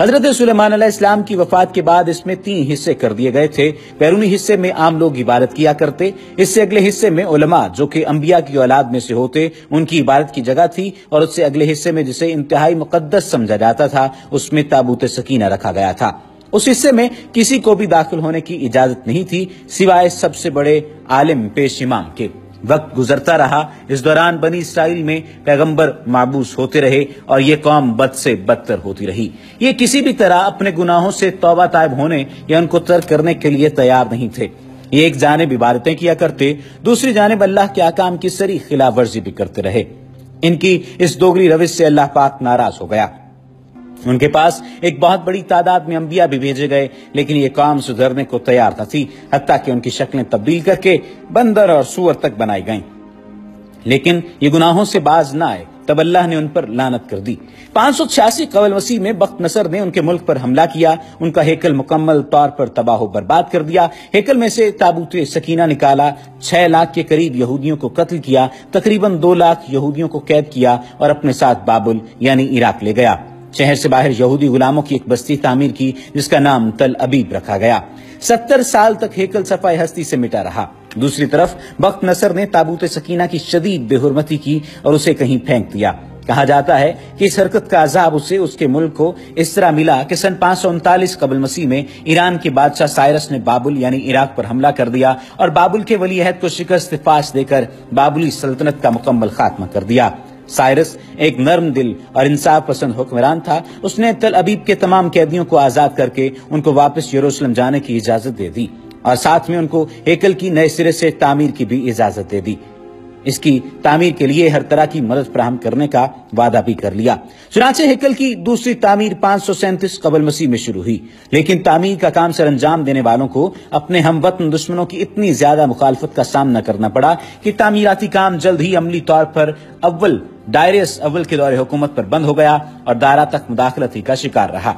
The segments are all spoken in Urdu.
حضرت سلیمان علیہ السلام کی وفات کے بعد اس میں 3 حصے کر دیے گئے تھے۔ بیرونی حصے میں عام لوگ عبادت کیا کرتے، اس سے اگلے حصے میں علماء جو کہ انبیاء کی اولاد میں سے ہوتے ان کی عبادت کی جگہ تھی، اور اس سے اگلے حصے میں جسے انتہائی مقدس سمجھا جاتا تھا اس میں تابوت سکینہ رکھا گیا تھا۔ اس حصے میں کسی کو بھی داخل ہونے کی اجازت نہیں تھی سوائے سب سے بڑے عالم پیش امام کے۔ وقت گزرتا رہا، اس دوران بنی اسرائیل میں پیغمبر معبوس ہوتے رہے اور یہ قوم بد سے بدتر ہوتی رہی۔ یہ کسی بھی طرح اپنے گناہوں سے توبہ طائب ہونے یا ان کو ترک کرنے کے لیے تیار نہیں تھے۔ یہ ایک جانب عبادتیں کیا کرتے، دوسری جانب اللہ کے احکام کی صریح خلاف ورزی بھی کرتے رہے۔ ان کی اس دوگلی روش سے اللہ پاک ناراض ہو گیا۔ ان کے پاس ایک بہت بڑی تعداد میں انبیاء بھی بھیجے گئے، لیکن یہ قوم سدھرنے کو تیار نہ تھی، حتیٰ کہ ان کی شکلیں تبدیل کر کے بندر اور سور تک بنائی گئیں، لیکن یہ گناہوں سے باز نہ آئے۔ تب اللہ نے ان پر لعنت کر دی۔ 586 قبل مسیح میں بخت نصر نے ان کے ملک پر حملہ کیا، ان کا ہیکل مکمل طور پر تباہ و برباد کر دیا، ہیکل میں سے تابوت سکینہ نکالا، 6 لاکھ کے قریب یہودیوں کو قتل کیا، تقریباً 2 لاکھ یہودیوں کو قید کیا اور اپنے ساتھ بابل یعنی عراق لے گیا۔ شہر سے باہر یہودی غلاموں کی ایک بستی تعمیر کی جس کا نام تل ابیب رکھا گیا۔ 70 سال تک ہیکل صفائے ہستی سے مٹا رہا۔ دوسری طرف بخت نصر نے تابوت سکینہ کی شدید بے حرمتی کی اور اسے کہیں پھینک دیا۔ کہا جاتا ہے کہ اس حرکت کا عذاب اسے اس کے ملک کو اس طرح ملا کہ سن 539 قبل مسیح میں ایران کے بادشاہ سائرس نے بابل یعنی عراق پر حملہ کر دیا اور بابل کے ولی عہد کو شکست فاش دے کر بابلی سلطنت کا مکمل خاتمہ کر دیا۔ سائرس ایک نرم دل اور انصاف پسند حکمران تھا۔ اس نے تل ابیب کے تمام قیدیوں کو آزاد کر کے ان کو واپس یروشلم جانے کی اجازت دے دی اور ساتھ میں ان کو ہیکل کی نئے سرے سے تعمیر کی بھی اجازت دے دی۔ اس کی تعمیر کے لیے ہر طرح کی مدد فراہم کرنے کا وعدہ بھی کر لیا۔ چنانچہ ہیکل کی دوسری تعمیر 537 قبل مسیح میں شروع ہوئی، لیکن تعمیر کا کام سر انجام دینے والوں کو اپنے ہم وطن دشمنوں کی اتنی زیادہ مخالفت کا سامنا کرنا پڑا کہ تعمیراتی کام جلد ہی عملی طور پر ڈائریس اول کے دور حکومت پر بند ہو گیا اور دارا تک مداخلت ہی کا شکار رہا۔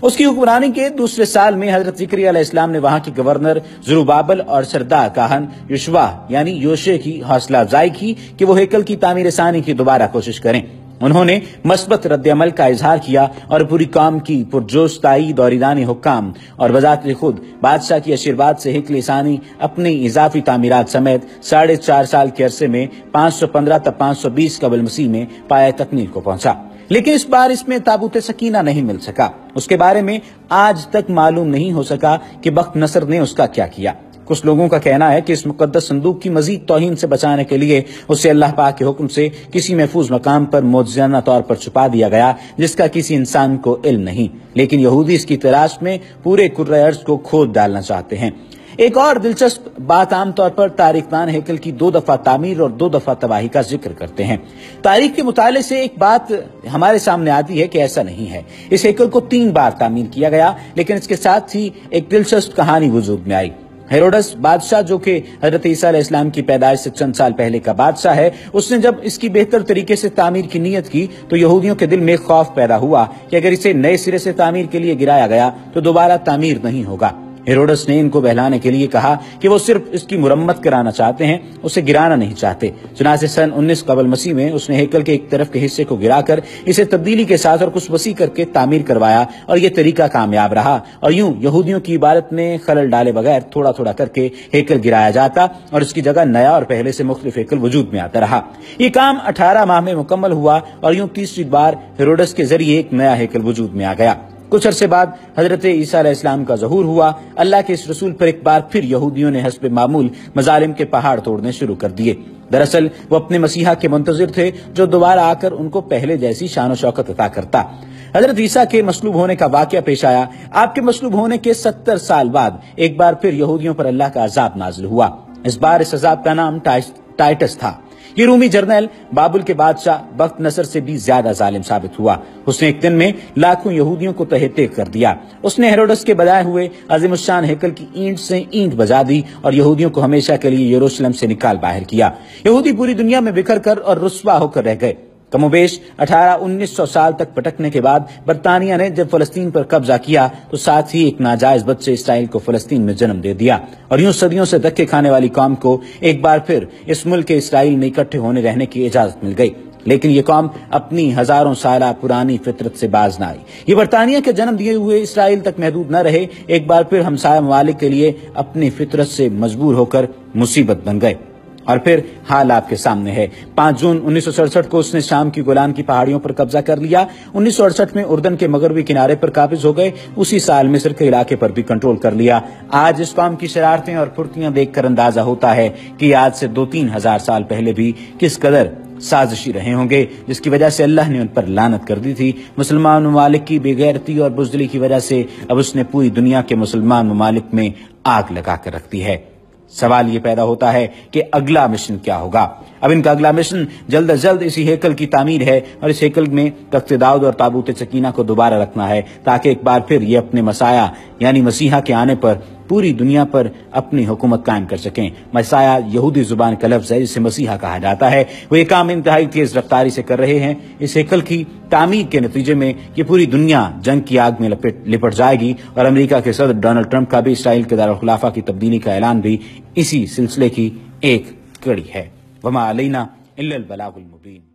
اس کی حکمرانی کے دوسرے سال میں حضرت زکریا علیہ السلام نے وہاں کے گورنر زروبابل اور سردار کاہن یشوا یعنی یوشے کی حوصلہ افزائی کی کہ وہ ہیکل کی تعمیر ثانی کی دوبارہ کوشش کریں۔ انہوں نے مثبت رد عمل کا اظہار کیا اور پوری قوم کی پرجوش تائید اور ایرانی حکام اور بذات خود بادشاہ کی آشیرواد سے ہیکل ثانی اپنی اضافی تعمیرات سمیت 4.5 سال کے عرصے میں 515 تا 520 قبل مسیح میں پایہ تکمیل کو پہنچا۔ لیکن اس بار اس میں تابوت سکینہ نہیں مل سکا۔ اس کے بارے میں آج تک معلوم نہیں ہو سکا کہ بخت نصر نے اس کا کیا کیا۔ کچھ لوگوں کا کہنا ہے کہ اس مقدس صندوق کی مزید توہین سے بچانے کے لیے اسے اللہ پاک کے حکم سے کسی محفوظ مقام پر معجزانہ طور پر چھپا دیا گیا جس کا کسی انسان کو علم نہیں، لیکن یہودی اس کی تلاش میں پورے کرۂ ارض کو کھود ڈالنا چاہتے ہیں۔ ایک اور دلچسپ بات، عام طور پر تاریخ دان ہیکل کی 2 دفعہ تعمیر اور 2 دفعہ تباہی کا ذکر کرتے ہیں۔ تاریخ کے مطالعے سے ایک بات ہمارے سامنے آتی ہے کہ ایسا نہیں ہے۔ اس ہیکل کو 3 بار تعمیر کیا گیا، لیکن اس کے ساتھ ہی ایک دلچسپ کہانی وجود میں آئی۔ ہیروڈس بادشاہ جو کہ حضرت عیسیٰ علیہ السلام کی پیدائش سے چند سال پہلے کا بادشاہ ہے، اس نے جب اس کی بہتر طریقے سے تعمیر کی نیت کی تو یہودیوں کے دل میں خوف پیدا ہوا کہ اگر اسے نئے سرے سے تعمیر کے لیے گرایا گیا تو دوبارہ تعمیر نہیں ہوگا۔ ہیروڈس نے ان کو بہلانے کے لیے کہا کہ وہ صرف اس کی مرمت کرانا چاہتے ہیں، اسے گرانا نہیں چاہتے۔ چنانچہ سن 19 قبل مسیح میں اس نے ہیکل کے ایک طرف کے حصے کو گرا کر اسے تبدیلی کے ساتھ اور کچھ وسیع کر کے تعمیر کروایا اور یہ طریقہ کامیاب رہا، اور یوں یہودیوں کی عبادت میں خلل ڈالے بغیر تھوڑا تھوڑا کر کے ہیکل گرایا جاتا اور اس کی جگہ نیا اور پہلے سے مختلف ہیکل وجود میں آتا رہا۔ یہ کام 18 ماہ میں مکمل ہوا اور یوں تیسری بار ہیروڈس کے ذریعے ایک نیا ہیکل وجود میں آ گیا۔ کچھ عرصے بعد حضرت عیسیٰ علیہ السلام کا ظہور ہوا۔ اللہ کے اس رسول پر ایک بار پھر یہودیوں نے حسب معمول مظالم کے پہاڑ توڑنے شروع کر دیے۔ دراصل وہ اپنے مسیحا کے منتظر تھے جو دوبارہ آ کر ان کو پہلے جیسی شان و شوکت عطا کرتا۔ حضرت عیسیٰ کے مصلوب ہونے کا واقعہ پیش آیا۔ آپ کے مصلوب ہونے کے 70 سال بعد ایک بار پھر یہودیوں پر اللہ کا عذاب نازل ہوا۔ اس بار اس عذاب کا نام ٹائٹس تھا۔ یہ رومی جرنیل بابل کے بادشاہ بخت نصر سے بھی زیادہ ظالم ثابت ہوا۔ اس نے ایک دن میں لاکھوں یہودیوں کو تہہ تیغ کر دیا۔ اس نے ہیروڈس کے بنائے ہوئے عظیم الشان ہیکل کی اینٹ سے اینٹ بجا دی اور یہودیوں کو ہمیشہ کے لیے یروشلم سے نکال باہر کیا۔ یہودی پوری دنیا میں بکھر کر اور رسوا ہو کر رہ گئے۔ کم و بیش 1800-1900 سال تک پٹکنے کے بعد برطانیہ نے جب فلسطین پر قبضہ کیا تو ساتھ ہی ایک ناجائز بچے اسرائیل کو فلسطین میں جنم دے دیا، اور یوں صدیوں سے دھکے کھانے والی قوم کو ایک بار پھر اس ملک اسرائیل میں اکٹھے ہونے رہنے کی اجازت مل گئی۔ لیکن یہ قوم اپنی ہزاروں سالہ پرانی فطرت سے باز نہ آئی۔ یہ برطانیہ کے جنم دیے ہوئے اسرائیل تک محدود نہ رہے، ایک بار پھر ہمسایہ ممالک کے لیے اپنی فطرت سے مجبور ہو کر مصیبت بن گئے۔ اور پھر حال آپ کے سامنے ہے۔ 5 جون 1967 کو اس نے شام کی گولان کی پہاڑیوں پر قبضہ کر لیا۔ 1968 میں اردن کے مغربی کنارے پر قابض ہو گئے۔ اسی سال مصر کے علاقے پر بھی کنٹرول کر لیا۔ آج اس قوم کی شرارتیں اور پھرتیاں دیکھ کر اندازہ ہوتا ہے کہ آج سے 2-3 ہزار سال پہلے بھی کس قدر سازشی رہے ہوں گے، جس کی وجہ سے اللہ نے ان پر لعنت کر دی تھی۔ مسلمان ممالک کی بے غیرتی اور بزدلی کی وجہ سے اب اس نے پوری دنیا کے مسلمان ممالک میں آگ لگا کر رکھ دی ہے۔ سوال یہ پیدا ہوتا ہے کہ اگلا مشن کیا ہوگا؟ اب ان کا اگلا مشن جلد از جلد اسی ہیکل کی تعمیر ہے اور اس ہیکل میں تخت داؤد اور تابوت سکینہ کو دوبارہ رکھنا ہے، تاکہ ایک بار پھر یہ اپنے مسیح یعنی مسیحا کے آنے پر پوری دنیا پر اپنی حکومت قائم کر سکیں۔ مسیح یہودی زبان کا لفظ ہے جسے مسیحا کہا جاتا ہے۔ وہ یہ کام انتہائی تیز رفتاری سے کر رہے ہیں۔ اس ہیکل کی تعمیر کے نتیجے میں یہ پوری دنیا جنگ کی آگ میں لپٹ جائے گی، اور امریکہ کے صدر ڈونلڈ ٹرمپ کا بھی اسرائیل کے دارالخلافہ کی تبدیلی کا اعلان بھی اسی سلسلے کی ایک کڑی ہے۔ وما علینا الا البلاغ المبین۔